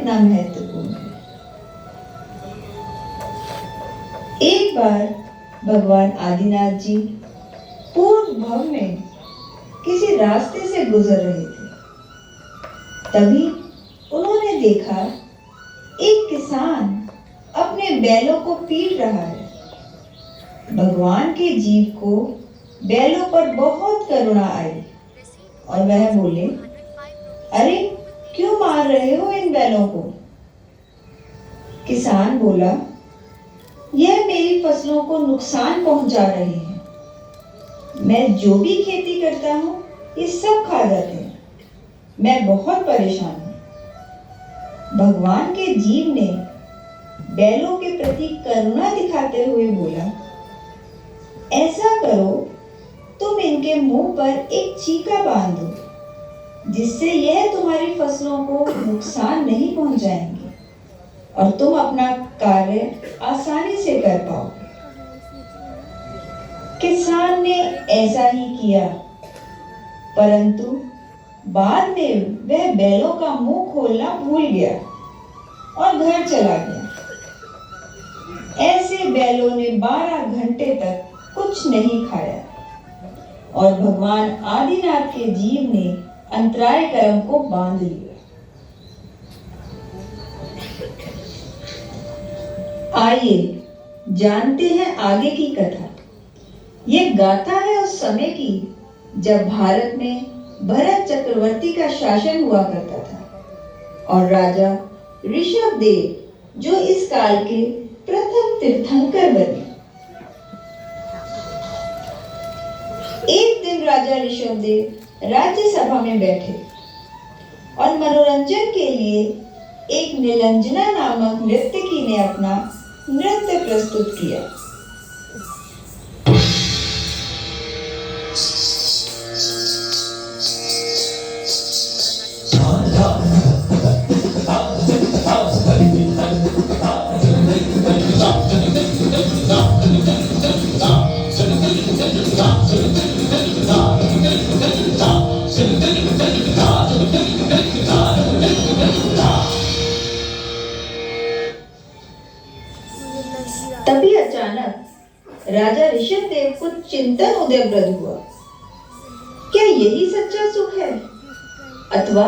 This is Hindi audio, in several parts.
कितना महत्वपूर्ण है। एक बार भगवान आदिनाथ जी पूर्व भव में किसी रास्ते से गुजर रहे थे। तभी उन्होंने देखा एक किसान अपने बैलों को पीट रहा है। भगवान के जीव को बैलों पर बहुत करुणा आई और वह बोले, अरे क्यों मार रहे हो इन बैलों को? किसान बोला, यह मेरी फसलों को नुकसान पहुंचा रहे हैं। मैं जो भी खेती करता हूं ये सब खा जाते हैं। मैं बहुत परेशान हूं। भगवान के जीव ने बैलों के प्रति करुणा दिखाते हुए बोला, ऐसा करो, तुम इनके मुंह पर एक चीका बांध दो, जिससे यह तुम्हारी फसलों को नुकसान नहीं पहुंचाएंगे और तुम अपना कार्य आसानी से कर पाओगे। किसान ने ऐसा ही किया, परंतु बाद में वह बैलों का मुंह खोलना भूल गया और घर चला गया। ऐसे बैलों ने 12 घंटे तक कुछ नहीं खाया और भगवान आदिनाथ के जीव ने अंतराय कर्म को बांध लिया। आइए जानते हैं आगे की कथा। ये गाथा है उस समय की जब भारत में भरत चक्रवर्ती का शासन हुआ करता था और राजा ऋषभदेव जो इस काल के प्रथम तीर्थंकर बने। एक दिन राजा ऋषभदेव राज्यसभा में बैठे और मनोरंजन के लिए एक नीलांजना नामक नर्तकी ने अपना नृत्य प्रस्तुत किया। तभी अचानक राजा ऋषभदेव को चिंतन उदयप्रद हुआ। क्या यही सच्चा सुख है अथवा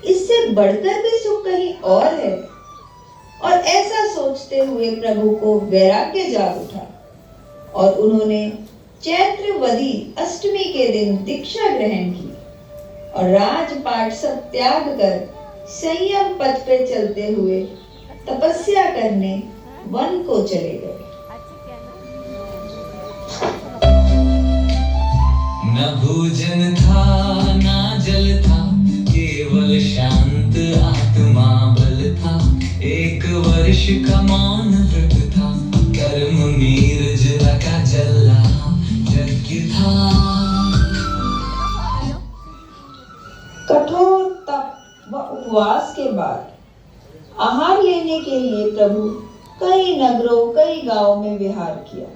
इससे बढ़कर भी सुख कहीं और है? और ऐसा सोचते हुए प्रभु को वैराग्य जाग उठा और उन्होंने चैत्रवदी अष्टमी के दिन दीक्षा ग्रहण की और राजपाट सब त्याग कर संयम पथ पे चलते हुए तपस्या करने वन को चले गए। न भोजन था न जल था, केवल शांत आत्मा बल था। 1 वर्ष का मौन व्रत था, कर्म नीरज रखा जला यज्ञ था। कठोर तप व उपवास के बाद आहार लेने के लिए प्रभु कई नगरों कई गांवों में विहार किया,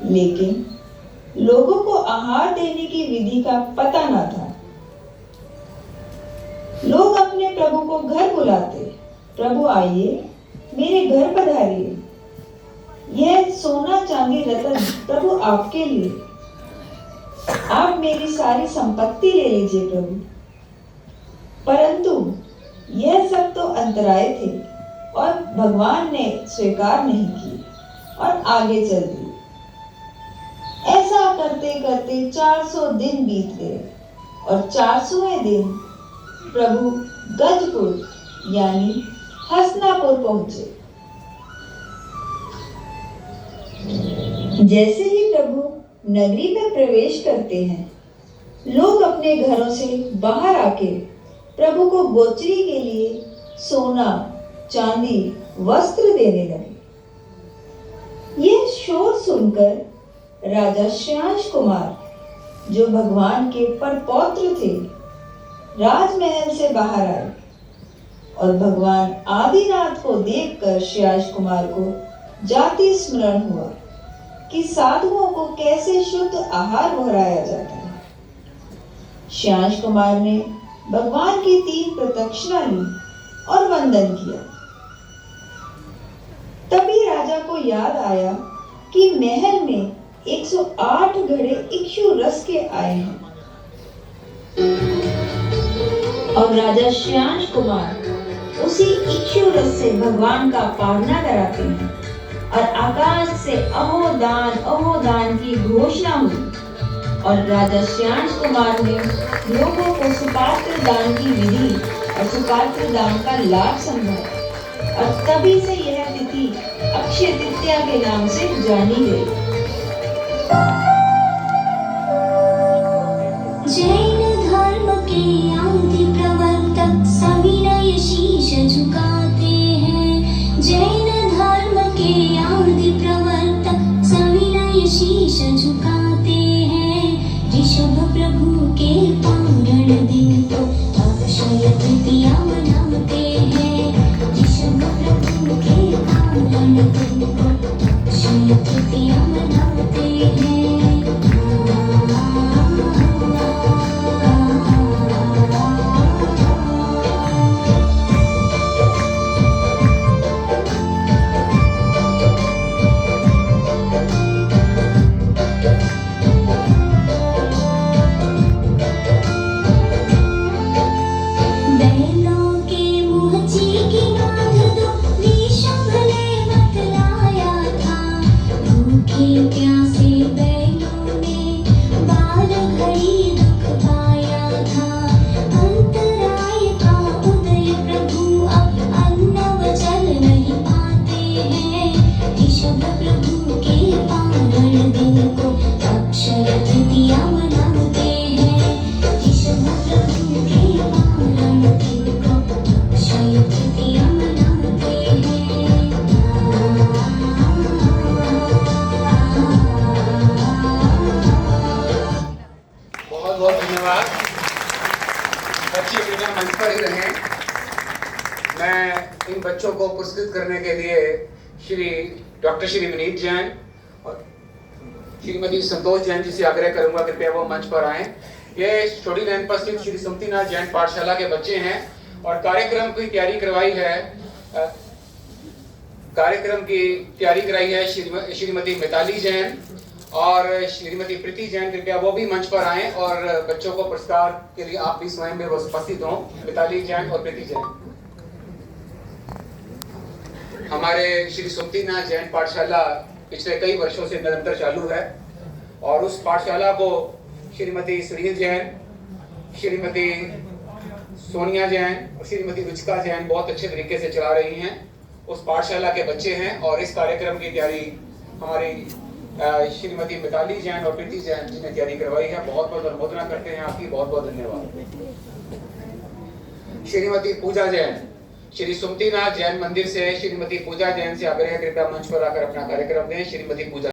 लेकिन लोगों को आहार देने की विधि का पता न था। लोग अपने प्रभु को घर बुलाते, प्रभु आइए मेरे घर पधारिए, यह सोना चांदी रत्न प्रभु आपके लिए, आप मेरी सारी संपत्ति ले लीजिए प्रभु। परंतु यह सब तो अंतराय थे और भगवान ने स्वीकार नहीं की और आगे चल दिए। ऐसा करते करते 400 दिन बीत गए और 400वें दिन प्रभु गजपुर यानी हसनापुर पहुंचे। जैसे ही प्रभु नगरी में प्रवेश करते हैं, लोग अपने घरों से बाहर आके प्रभु को गोचरी के लिए सोना चांदी वस्त्र देने लगे। यह शोर सुनकर राजा श्रेयांश कुमार जो भगवान के परपौत्र थे, राजमहल से बाहर आए और भगवान आदिनाथ को देखकर श्रेयांश कुमार को जाति स्मरण हुआ कि साधुओं को कैसे शुद्ध आहार भराया जाता है। श्रेयांश कुमार ने भगवान की 3 प्रदक्षिणा ली और वंदन किया। तभी राजा को याद आया कि महल में 108 घड़े इक्षु रस के आए हैं और राजा श्रेयांश कुमार उसी इक्षु रस से भगवान का पावना कराते हैं और आकाश से अहोदान की घोषणा हुई और राजा श्रेयांश कुमार ने लोगों को सुपात्र दान की विधि और सुपात्र दान का लाभ समझाया और तभी से यह तिथि अक्षय तृतीया के नाम से जानी गई। जैन धर्म के आदि प्रवर्तक सविनय शीश झुकाते हैं। जैन धर्म के आदि प्रवर्तक सविनय शीश झुकाते हैं। ऋषभ प्रभु के पारण दिन को अक्षय तृतीया मनाते हैं। ऋषभ प्रभु के पारण दिन को अक्षय तृतीया मनाते हैं। बहुत धन्यवाद। बच्चे बिना मंच पर ही रहें। मैं इन बच्चों को पुरस्कृत करने के लिए डॉक्टर श्री विनीत जैन और श्रीमती संतोष जैन जी से आग्रह करूंगा कृपया वो मंच पर आएं। ये छोटी लैन पर स्थित श्री सुमतिनाथ जैन पाठशाला के बच्चे हैं और कार्यक्रम की तैयारी कराई है श्रीमती मिताली जैन और श्रीमती प्रीति जैन। कृपया वो भी मंच पर आएं और बच्चों को पुरस्कार के लिए आप भी स्वयं में उपस्थित हों। मिताली जैन और प्रीति जैन। हमारे श्री सुमतिनाथ जैन पाठशाला पिछले कई वर्षों से निरंतर चालू है और उस पाठशाला को श्रीमती सुनील जैन, श्रीमती सोनिया जैन और श्रीमती रुचिका जैन बहुत अच्छे तरीके से चला रही हैं। उस पाठशाला के बच्चे हैं और इस कार्यक्रम की तैयारी हमारी श्रीमती मिताली जैन और प्रीति जैन जी ने तैयारी करवाई है। बहुत बहुत अनुमोदना करते हैं आपकी। बहुत बहुत धन्यवाद। श्रीमती पूजा जैन श्री सुमतिनाथ जैन मंदिर से श्रीमती पूजा जैन से आग्रह कृपया मंच पर आकर अपना कार्यक्रम दें। श्रीमती पूजा